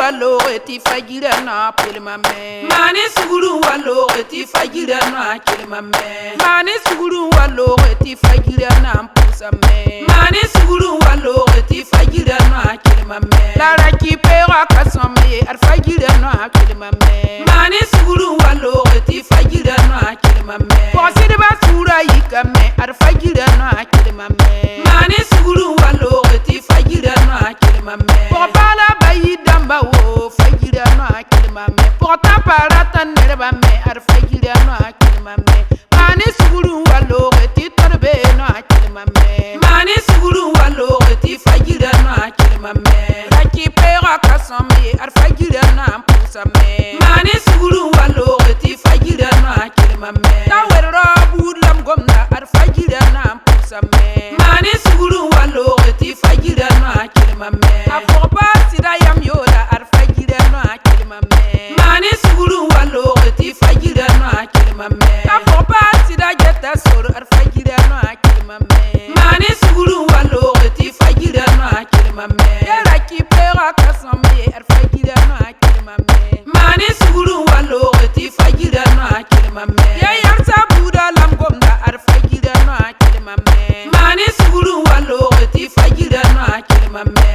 wallo ti fagira na pilma me mani suguru wallo ti fagira na kilma me mani suguru wallo ti fagira na pusa me mani suguru wallo ti fagira na kilma me la raki pera kasome ar fagira na kilma me mani suguru wallo ti fagira na kilma me poside ba sura yikame ar fagira na kilma me mani suguru wallo ti fagira na kilma me bala bayi damba wo fagira na kilma me porta parata nerba me ar fagira na kilma me mani suguru wallo ti torbe na kilma me mani suguru wallo ti fagira na kilma me raki pera kasome ar fagira na pusa me mani suguru wallo ti fagira na kilma me tawerra budlam gomna ar fagira na pusa me mani suguru wallo ti fagira na kilma me apopa sida yam yola ar fagira na kilma me mani suguru wallo ti fagira na kilma me apopa sida jetta sor ar fagira na kilma me mani suguru wallo ti fagira na kilma me yara ki pera kasome ar fagira na kilma me mani suguru wallo ti fagira na kilma me ya yar sabuda lam gomna ar fagira na kilma me mani suguru wallo ti fagira na kilma me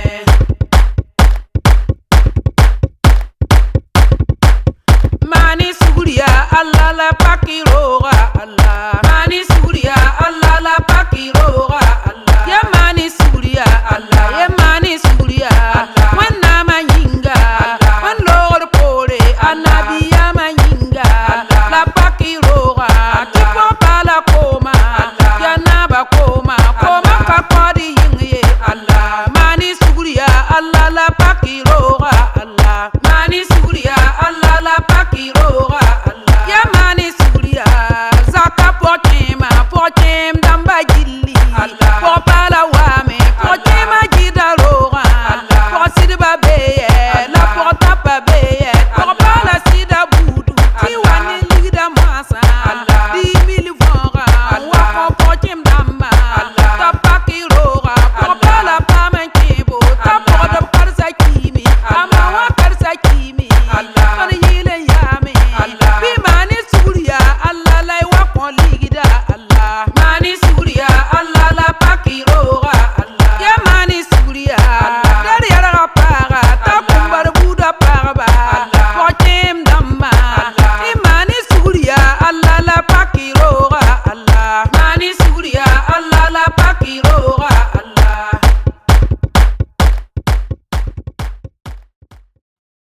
mani suguriya Allah la pakiroga Allah mani suguriya Allah la pakiroga Allah ya mani suguriya Allah ya mani suguriya Allah wanna manyinga wan lor pore Allah biya manyinga la pakiroga tipo pala koma ya naba koma koma ka kwadi yinge Allah mani suguriya Allah la pakiro